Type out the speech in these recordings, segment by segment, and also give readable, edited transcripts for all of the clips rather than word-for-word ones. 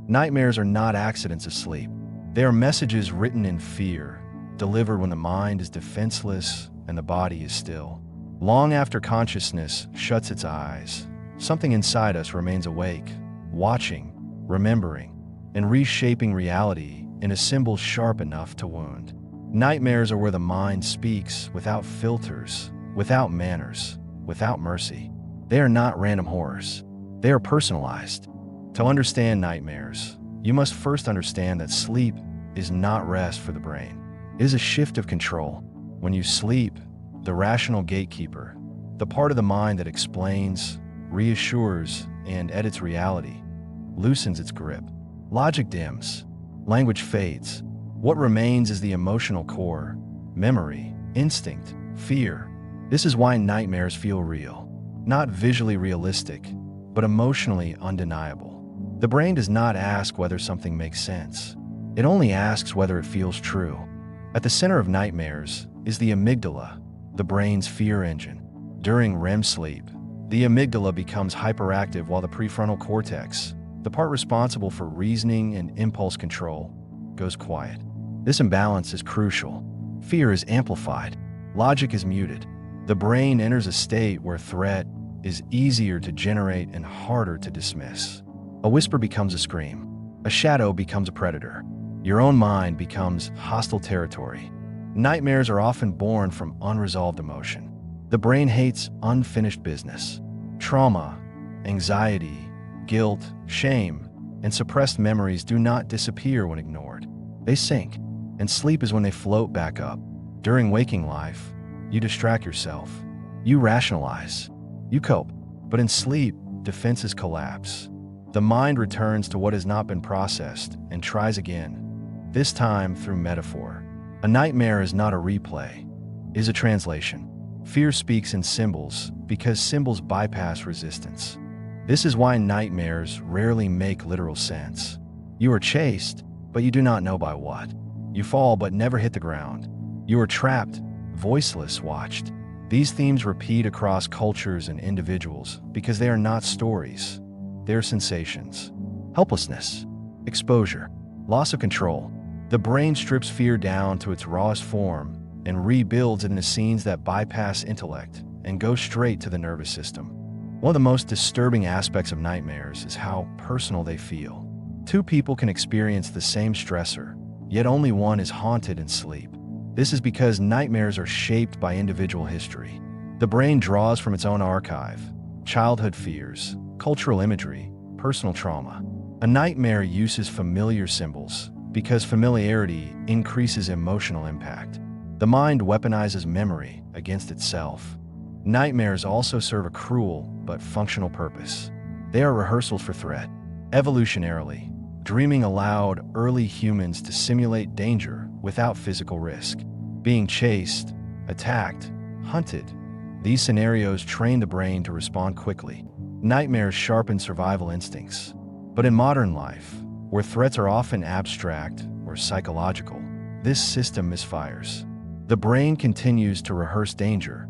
Nightmares are not accidents of sleep. They are messages written in fear, delivered when the mind is defenseless and the body is still. Long after consciousness shuts its eyes, something inside us remains awake, watching, remembering, and reshaping reality in a symbol sharp enough to wound. Nightmares are where the mind speaks without filters, without manners, without mercy. They are not random horrors. They are personalized. To understand nightmares, you must first understand that sleep is not rest for the brain. It is a shift of control. When you sleep, the rational gatekeeper, the part of the mind that explains, reassures, and edits reality, loosens its grip. Logic dims. Language fades. What remains is the emotional core, memory, instinct, fear. This is why nightmares feel real. Not visually realistic, but emotionally undeniable. The brain does not ask whether something makes sense. It only asks whether it feels true. At the center of nightmares is the amygdala, the brain's fear engine. During REM sleep, the amygdala becomes hyperactive while the prefrontal cortex, the part responsible for reasoning and impulse control, goes quiet. This imbalance is crucial. Fear is amplified. Logic is muted. The brain enters a state where threat is easier to generate and harder to dismiss. A whisper becomes a scream. A shadow becomes a predator. Your own mind becomes hostile territory. Nightmares are often born from unresolved emotion. The brain hates unfinished business. Trauma, anxiety, guilt, shame, and suppressed memories do not disappear when ignored. They sink, and sleep is when they float back up. During waking life, you distract yourself. You rationalize. You cope. But in sleep, defenses collapse. The mind returns to what has not been processed and tries again, this time through metaphor. A nightmare is not a replay, it is a translation. Fear speaks in symbols because symbols bypass resistance. This is why nightmares rarely make literal sense. You are chased, but you do not know by what. You fall but never hit the ground. You are trapped, voiceless, watched. These themes repeat across cultures and individuals because they are not stories. They are sensations. Helplessness, exposure, loss of control. The brain strips fear down to its rawest form and rebuilds it into scenes that bypass intellect and go straight to the nervous system. One of the most disturbing aspects of nightmares is how personal they feel. Two people can experience the same stressor, yet only one is haunted in sleep. This is because nightmares are shaped by individual history. The brain draws from its own archive, childhood fears, cultural imagery, personal trauma. A nightmare uses familiar symbols because familiarity increases emotional impact. The mind weaponizes memory against itself. Nightmares also serve a cruel but functional purpose. They are rehearsals for threat. Evolutionarily, dreaming allowed early humans to simulate danger without physical risk. Being chased, attacked, hunted. These scenarios train the brain to respond quickly. Nightmares sharpen survival instincts. But in modern life, where threats are often abstract or psychological, this system misfires. The brain continues to rehearse danger,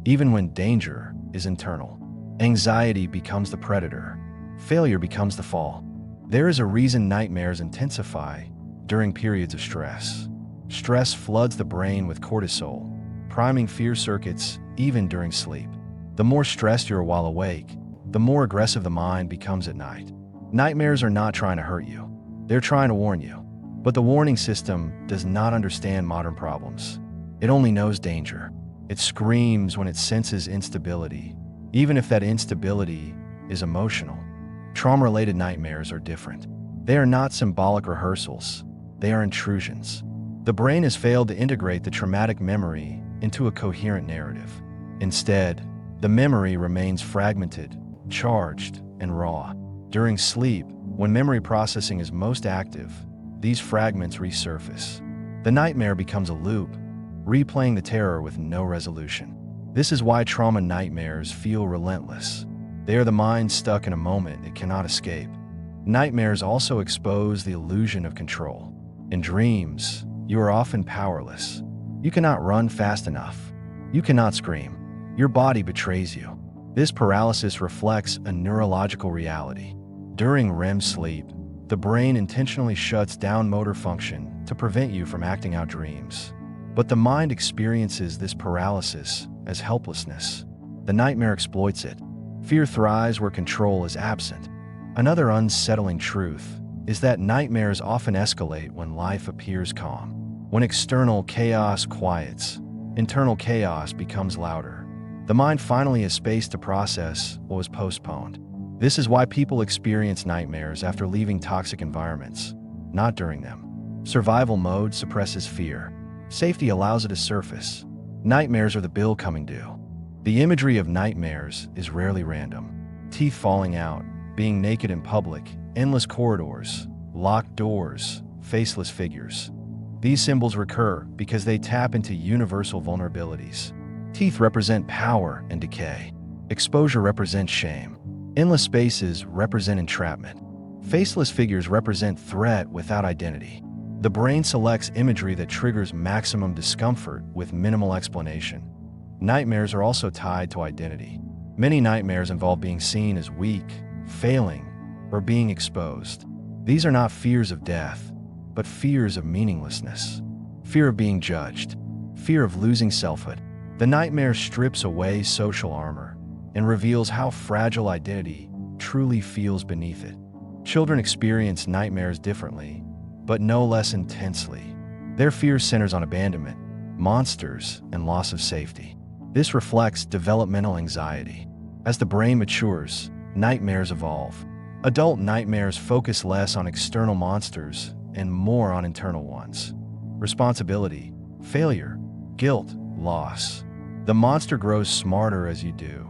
even when danger is internal. Anxiety becomes the predator. Failure becomes the fall. There is a reason nightmares intensify during periods of stress. Stress floods the brain with cortisol, priming fear circuits even during sleep. The more stressed you are while awake, the more aggressive the mind becomes at night. Nightmares are not trying to hurt you. They're trying to warn you. But the warning system does not understand modern problems. It only knows danger. It screams when it senses instability, even if that instability is emotional. Trauma-related nightmares are different. They are not symbolic rehearsals. They are intrusions. The brain has failed to integrate the traumatic memory into a coherent narrative. Instead, the memory remains fragmented, charged, and raw. During sleep, when memory processing is most active, these fragments resurface. The nightmare becomes a loop, replaying the terror with no resolution. This is why trauma nightmares feel relentless. They are the mind stuck in a moment it cannot escape. Nightmares also expose the illusion of control. In dreams, you are often powerless. You cannot run fast enough. You cannot scream. Your body betrays you. This paralysis reflects a neurological reality. During REM sleep, The brain intentionally shuts down motor function to prevent you from acting out dreams. But the mind experiences this paralysis as helplessness. The nightmare exploits it. Fear thrives where control is absent. Another unsettling truth is that nightmares often escalate when life appears calm. When external chaos quiets, internal chaos becomes louder. The mind finally has space to process what was postponed. This is why people experience nightmares after leaving toxic environments, not during them. Survival mode suppresses fear. Safety allows it to surface. Nightmares are the bill coming due. The imagery of nightmares is rarely random. Teeth falling out, being naked in public, endless corridors, locked doors, faceless figures. These symbols recur because they tap into universal vulnerabilities. Teeth represent power and decay. Exposure represents shame. Endless spaces represent entrapment. Faceless figures represent threat without identity. The brain selects imagery that triggers maximum discomfort with minimal explanation. Nightmares are also tied to identity. Many nightmares involve being seen as weak, failing, or being exposed. These are not fears of death, but fears of meaninglessness. Fear of being judged. Fear of losing selfhood. The nightmare strips away social armor and reveals how fragile identity truly feels beneath it. Children experience nightmares differently, but no less intensely. Their fear centers on abandonment, monsters, and loss of safety. This reflects developmental anxiety. As the brain matures, nightmares evolve. Adult nightmares focus less on external monsters and more on internal ones. Responsibility, failure, guilt, loss. The monster grows smarter as you do.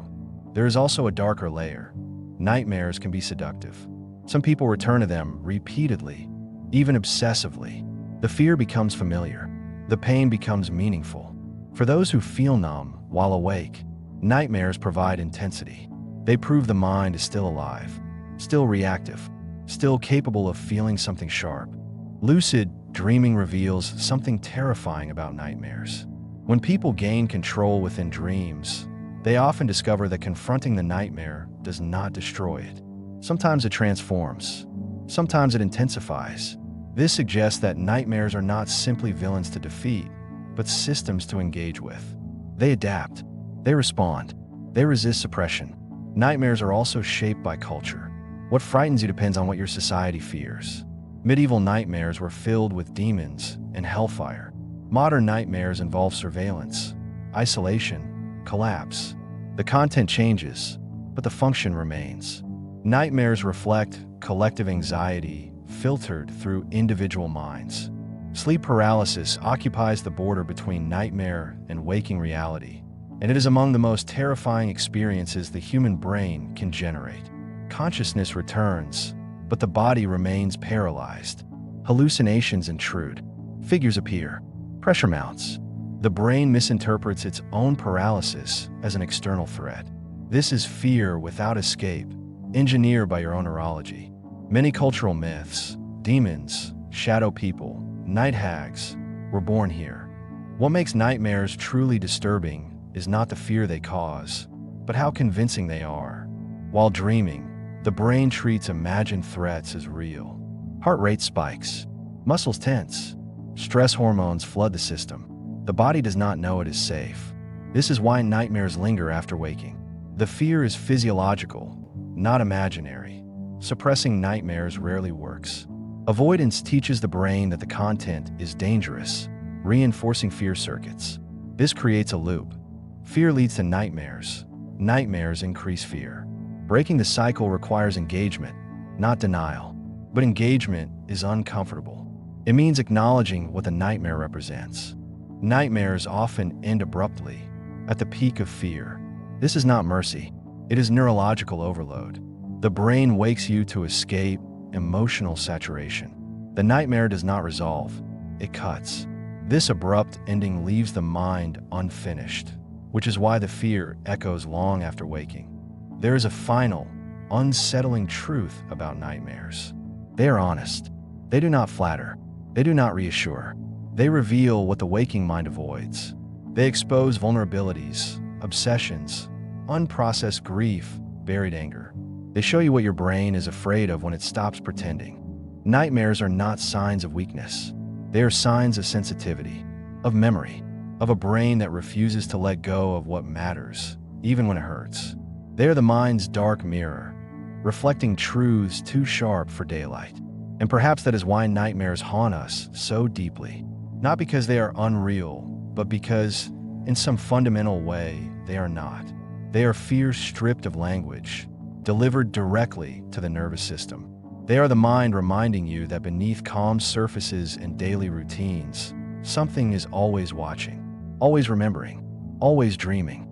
There is also a darker layer. Nightmares can be seductive. Some people return to them repeatedly, even obsessively. The fear becomes familiar. The pain becomes meaningful. For those who feel numb while awake, nightmares provide intensity. They prove the mind is still alive, still reactive, still capable of feeling something sharp. Lucid dreaming reveals something terrifying about nightmares. When people gain control within dreams, they often discover that confronting the nightmare does not destroy it. Sometimes it transforms. Sometimes it intensifies. This suggests that nightmares are not simply villains to defeat, but systems to engage with. They adapt. They respond. They resist suppression. Nightmares are also shaped by culture. What frightens you depends on what your society fears. Medieval nightmares were filled with demons and hellfire. Modern nightmares involve surveillance, isolation, collapse. The content changes, but the function remains. Nightmares reflect collective anxiety filtered through individual minds. Sleep paralysis occupies the border between nightmare and waking reality, and it is among the most terrifying experiences the human brain can generate. Consciousness returns, but the body remains paralyzed. Hallucinations intrude. Figures appear. Pressure mounts. The brain misinterprets its own paralysis as an external threat. This is fear without escape, engineered by your own neurology. Many cultural myths, demons, shadow people, night hags, were born here. What makes nightmares truly disturbing is not the fear they cause, but how convincing they are. While dreaming, the brain treats imagined threats as real. Heart rate spikes. Muscles tense. Stress hormones flood the system. The body does not know it is safe. This is why nightmares linger after waking. The fear is physiological, not imaginary. Suppressing nightmares rarely works. Avoidance teaches the brain that the content is dangerous, reinforcing fear circuits. This creates a loop. Fear leads to nightmares. Nightmares increase fear. Breaking the cycle requires engagement, not denial. But engagement is uncomfortable. It means acknowledging what the nightmare represents. Nightmares often end abruptly, at the peak of fear. This is not mercy. It is neurological overload. The brain wakes you to escape emotional saturation. The nightmare does not resolve. It cuts. This abrupt ending leaves the mind unfinished, which is why the fear echoes long after waking. There is a final, unsettling truth about nightmares. They are honest. They do not flatter. They do not reassure. They reveal what the waking mind avoids. They expose vulnerabilities, obsessions, unprocessed grief, buried anger. They show you what your brain is afraid of when it stops pretending. Nightmares are not signs of weakness. They are signs of sensitivity, of memory, of a brain that refuses to let go of what matters, even when it hurts. They are the mind's dark mirror, reflecting truths too sharp for daylight. And perhaps that is why nightmares haunt us so deeply. Not because they are unreal, but because, in some fundamental way, they are not. They are fears stripped of language, delivered directly to the nervous system. They are the mind reminding you that beneath calm surfaces and daily routines, something is always watching, always remembering, always dreaming.